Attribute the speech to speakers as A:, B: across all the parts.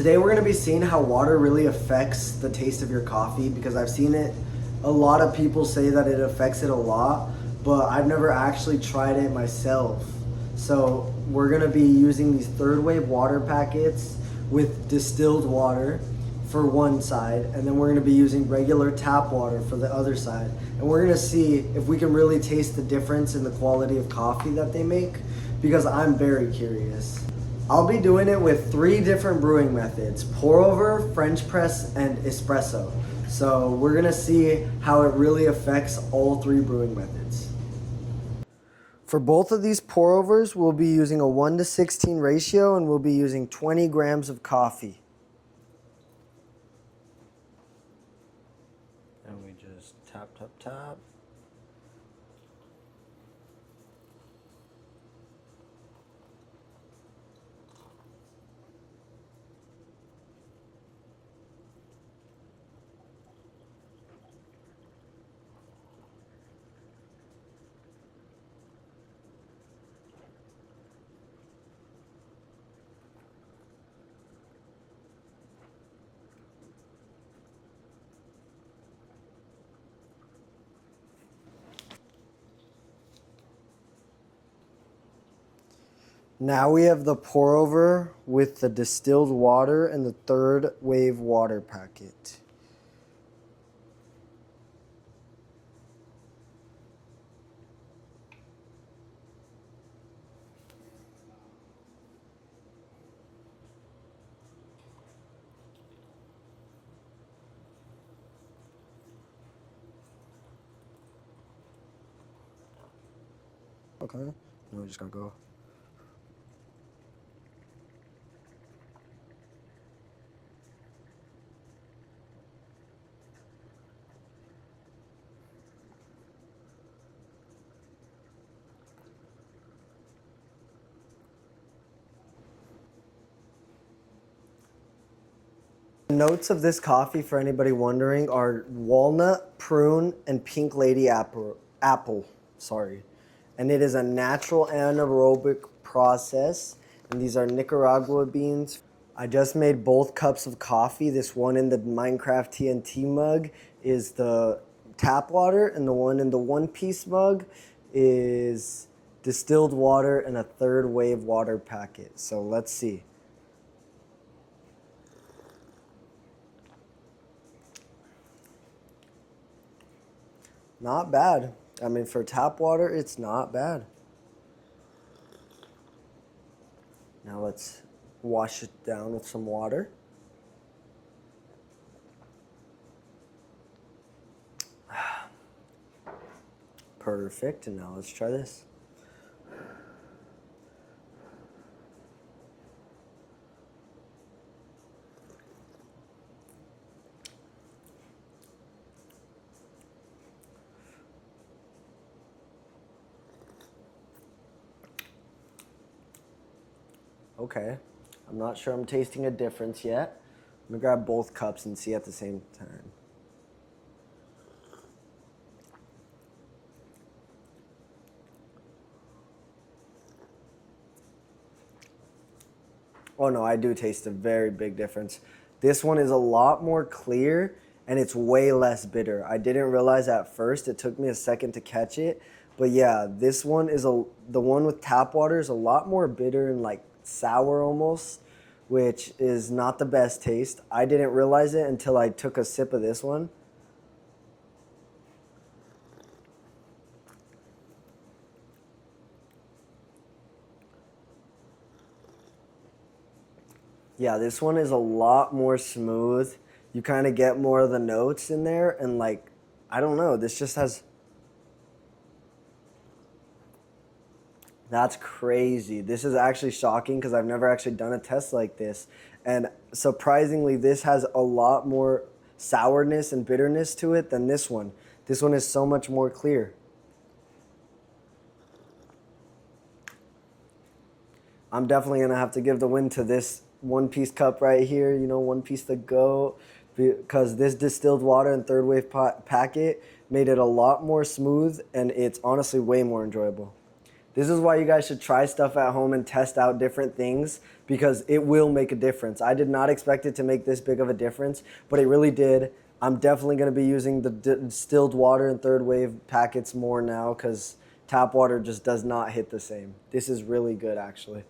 A: Today we're going to be seeing how water really affects the taste of your coffee, because I've seen it, a lot of people say that it affects it a lot, but I've never actually tried it myself. So we're going to be using these third wave water packets with distilled water for one side, and then we're going to be using regular tap water for the other side. And we're going to see if we can really taste the difference in the quality of coffee that they make, because I'm very curious. I'll be doing it with 3 different brewing methods: pour over, French press, and espresso. So we're gonna see how it really affects all 3 brewing methods. For both of these pour overs, we'll be using a 1:16 ratio, and we'll be using 20 grams of coffee. And we just tap, tap, tap. Now we have the pour over with the distilled water and the third wave water packet. Okay, now we're just gonna go. Notes of this coffee, for anybody wondering, are walnut, prune, and pink lady apple. Sorry. And it is a natural anaerobic process. And these are Nicaragua beans. I just made both cups of coffee. This one in the Minecraft TNT mug is the tap water, and the one in the One Piece mug is distilled water and a third wave water packet. So let's see. Not bad. I mean, for tap water, it's not bad. Now let's wash it down with some water. Perfect. And now let's try this. Okay, I'm not sure I'm tasting a difference yet. I'm gonna grab both cups and see at the same time. Oh no, I do taste a very big difference. This one is a lot more clear and it's way less bitter. I didn't realize at first, it took me a second to catch it. But yeah, this one is the one with tap water is a lot more bitter and like sour almost, which is not the best taste. I didn't realize it until I took a sip of this one. Yeah, this one is a lot more smooth. You kind of get more of the notes in there, and like, I don't know, this just has. That's crazy. This is actually shocking because I've never actually done a test like this. And surprisingly, this has a lot more sourness and bitterness to it than this one. This one is so much more clear. I'm definitely going to have to give the win to this One Piece cup right here, you know, One Piece to go, because this distilled water and third wave packet made it a lot more smooth, and it's honestly way more enjoyable. This is why you guys should try stuff at home and test out different things, because it will make a difference. I did not expect it to make this big of a difference, but it really did. I'm definitely going to be using the distilled water and third wave packets more now, because tap water just does not hit the same. This is really good, actually.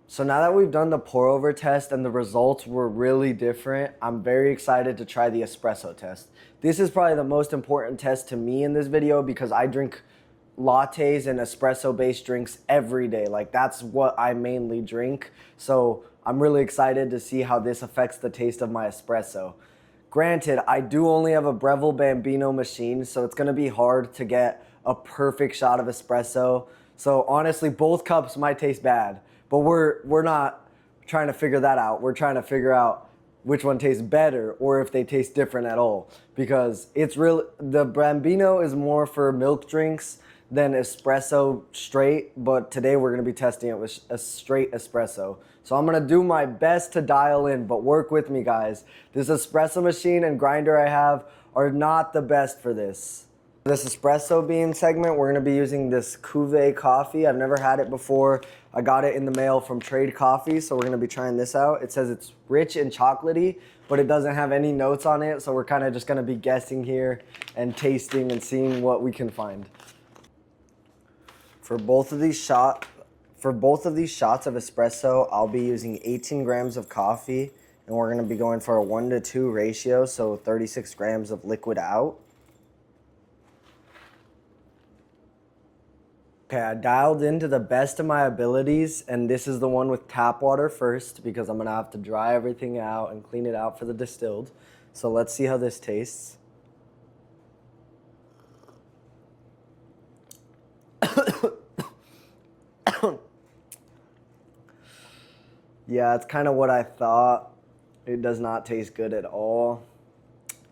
A: So now that we've done the pour over test and the results were really different, I'm very excited to try the espresso test. This is probably the most important test to me in this video, because I drink lattes and espresso based drinks every day. Like, that's what I mainly drink. So I'm really excited to see how this affects the taste of my espresso. Granted, I do only have a Breville Bambino machine, so it's gonna be hard to get a perfect shot of espresso. So honestly, both cups might taste bad, but we're not trying to figure that out. We're trying to figure out which one tastes better, or if they taste different at all. Because the Bambino is more for milk drinks than espresso straight, but today we're gonna be testing it with a straight espresso. So I'm gonna do my best to dial in, but work with me, guys. This espresso machine and grinder I have are not the best for this. This espresso bean segment, we're gonna be using this Cuvée coffee. I've never had it before. I got it in the mail from Trade Coffee, so we're gonna be trying this out. It says it's rich and chocolatey, but it doesn't have any notes on it, so we're kind of just gonna be guessing here and tasting and seeing what we can find. For both of these shots of espresso, I'll be using 18 grams of coffee, and we're gonna be going for a 1-to-2 ratio, so 36 grams of liquid out. Okay, I dialed in to the best of my abilities, and this is the one with tap water first, because I'm gonna have to dry everything out and clean it out for the distilled. So let's see how this tastes. Yeah, it's kind of what I thought. It does not taste good at all.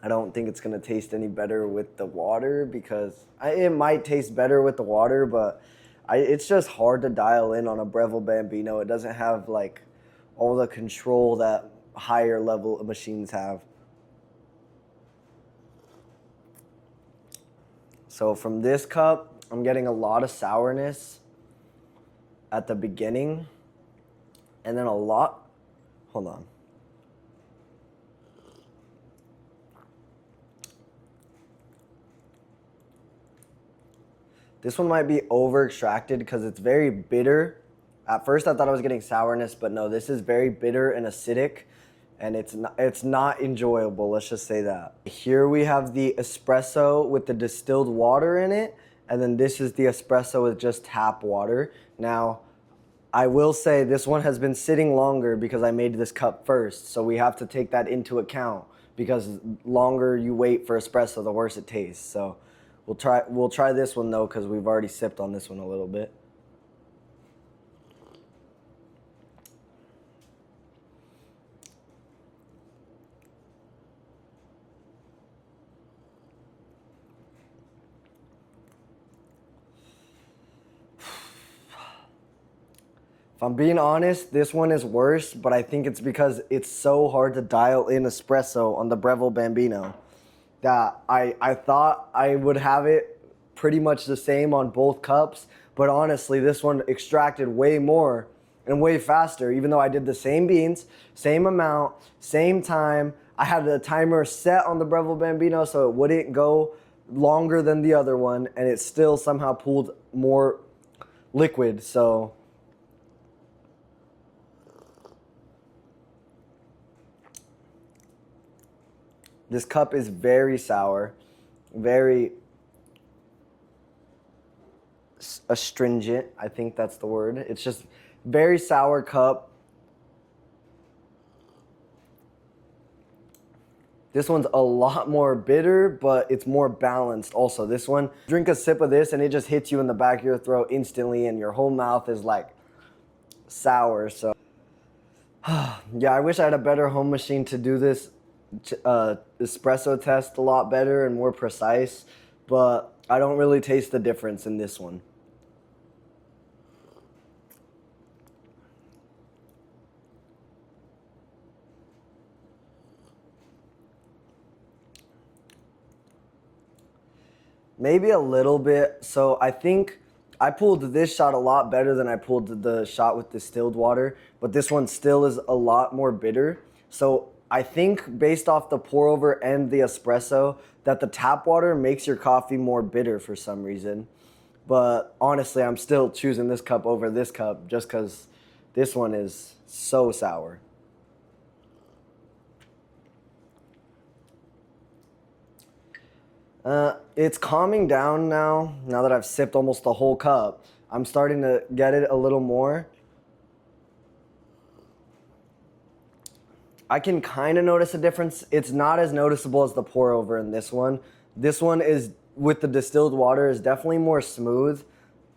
A: I don't think it's gonna taste any better with the water, because it might taste better with the water, but it's just hard to dial in on a Breville Bambino. It doesn't have like all the control that higher level machines have. So from this cup, I'm getting a lot of sourness at the beginning, and then hold on. This one might be over extracted because it's very bitter. At first I thought I was getting sourness, but no, this is very bitter and acidic, and it's not enjoyable, let's just say that. Here we have the espresso with the distilled water in it, and then this is the espresso with just tap water. Now, I will say this one has been sitting longer because I made this cup first, so we have to take that into account, because longer you wait for espresso, the worse it tastes. So we'll try this one though, because we've already sipped on this one a little bit. If I'm being honest, this one is worse, but I think it's because it's so hard to dial in espresso on the Breville Bambino that I thought I would have it pretty much the same on both cups, but honestly, this one extracted way more and way faster, even though I did the same beans, same amount, same time. I had the timer set on the Breville Bambino so it wouldn't go longer than the other one, and it still somehow pulled more liquid, so this cup is very sour, very astringent, I think that's the word. It's just very sour cup. This one's a lot more bitter, but it's more balanced also. This one, drink a sip of this and it just hits you in the back of your throat instantly, and your whole mouth is like sour. So yeah, I wish I had a better home machine to do this espresso test a lot better and more precise, but I don't really taste the difference in this one. Maybe a little bit. So I think I pulled this shot a lot better than I pulled the shot with distilled water, but this one still is a lot more bitter. So I think based off the pour over and the espresso that the tap water makes your coffee more bitter for some reason. But honestly, I'm still choosing this cup over this cup just because this one is so sour. It's calming down now that I've sipped almost the whole cup. I'm starting to get it a little more. I can kind of notice a difference. It's not as noticeable as the pour over in this one. This one is, with the distilled water, is definitely more smooth.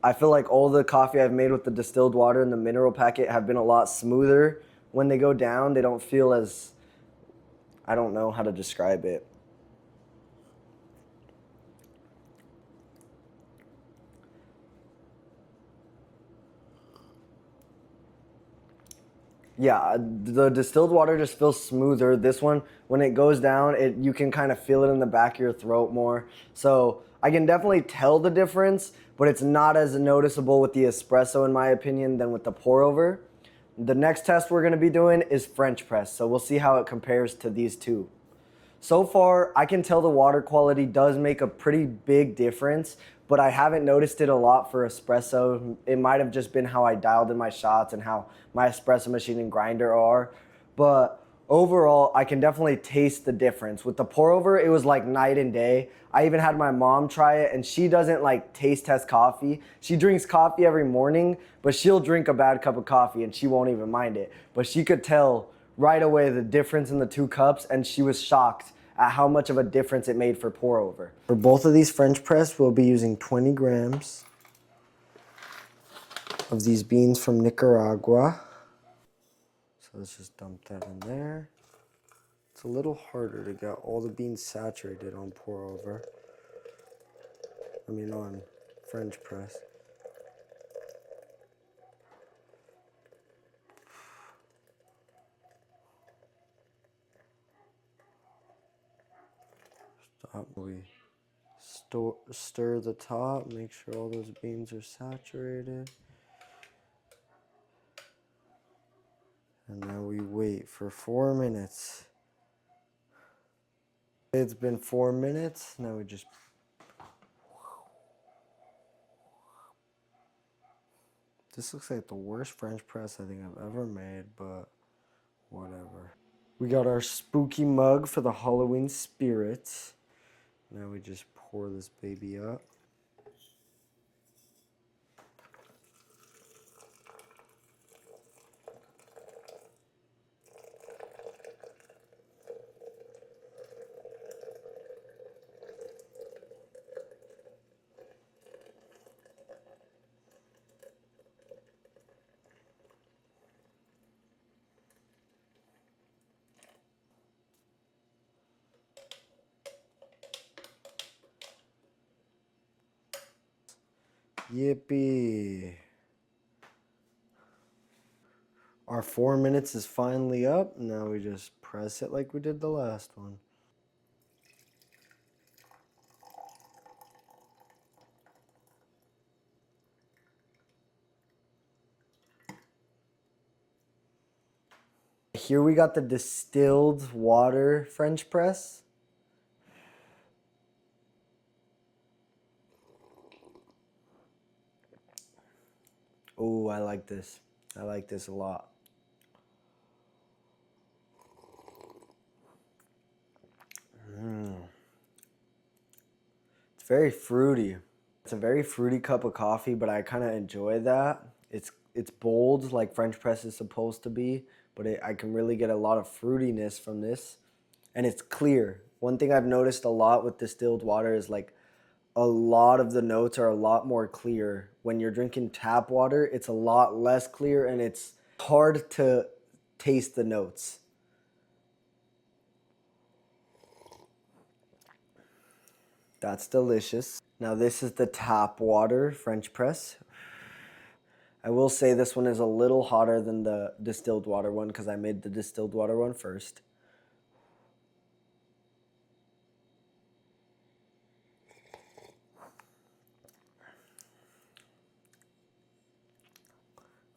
A: I feel like all the coffee I've made with the distilled water in the mineral packet have been a lot smoother. When they go down, they don't feel as, I don't know how to describe it. Yeah, the distilled water just feels smoother. This one, when it goes down, you can kind of feel it in the back of your throat more. So I can definitely tell the difference, but it's not as noticeable with the espresso, in my opinion, than with the pour over. The next test we're going to be doing is French press, so we'll see how it compares to these two. So far, I can tell the water quality does make a pretty big difference, but I haven't noticed it a lot for espresso. It might have just been how I dialed in my shots and how my espresso machine and grinder are. But overall, I can definitely taste the difference. With the pour over, it was like night and day. I even had my mom try it, and she doesn't like taste test coffee. She drinks coffee every morning, but she'll drink a bad cup of coffee and she won't even mind it. But she could tell right away the difference in the two cups, and she was shocked at how much of a difference it made for pour over. For both of these French press, we'll be using 20 grams of these beans from Nicaragua. So let's just dump that in there. It's a little harder to get all the beans saturated on pour over. On French press. We stir the top, make sure all those beans are saturated. And then we wait for 4 minutes. It's been 4 minutes. Now we just... This looks like the worst French press I think I've ever made, but whatever. We got our spooky mug for the Halloween spirit. Now we just pour this baby up. Yippee. Our 4 minutes is finally up. Now we just press it like we did the last one. Here we got the distilled water French press. Oh, I like this. I like this a lot. It's very fruity. It's a very fruity cup of coffee, but I kind of enjoy that. It's bold like French press is supposed to be, but I can really get a lot of fruitiness from this. And it's clear. One thing I've noticed a lot with distilled water is like a lot of the notes are a lot more clear. When you're drinking tap water, it's a lot less clear and it's hard to taste the notes. That's delicious. Now this is the tap water French press. I will say this one is a little hotter than the distilled water one because I made the distilled water one first.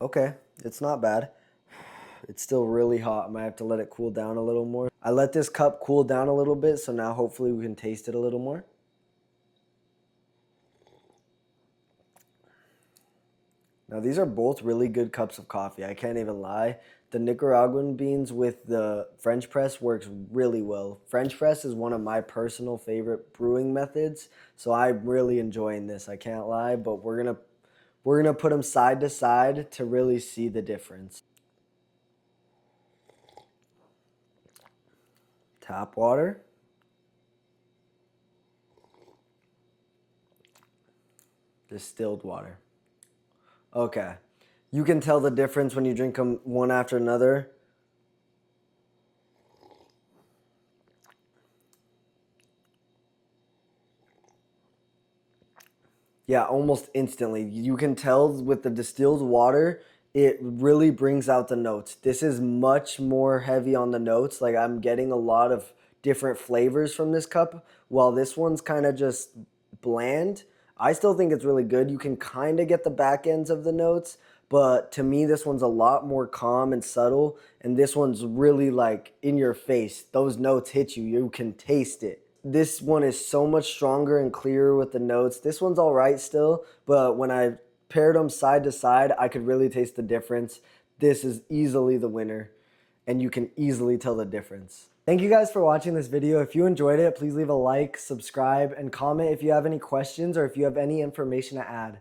A: Okay, it's not bad. It's still really hot. I might have to let it cool down a little more. I let this cup cool down a little bit, so now hopefully we can taste it a little more. Now these are both really good cups of coffee. I can't even lie. The Nicaraguan beans with the French press works really well. French press is one of my personal favorite brewing methods, so I'm really enjoying this. I can't lie, but we're gonna put them side to side to really see the difference. Tap water. Distilled water. Okay. You can tell the difference when you drink them one after another. Yeah, almost instantly. You can tell with the distilled water, it really brings out the notes. This is much more heavy on the notes. Like I'm getting a lot of different flavors from this cup, while this one's kind of just bland. I still think it's really good. You can kind of get the back ends of the notes, but to me, this one's a lot more calm and subtle, and this one's really like in your face. Those notes hit you. You can taste it. This one is so much stronger and clearer with the notes. This one's all right still, but when I paired them side to side, I could really taste the difference. This is easily the winner, and you can easily tell the difference. Thank you guys for watching this video. If you enjoyed it, please leave a like, subscribe, and comment if you have any questions or if you have any information to add.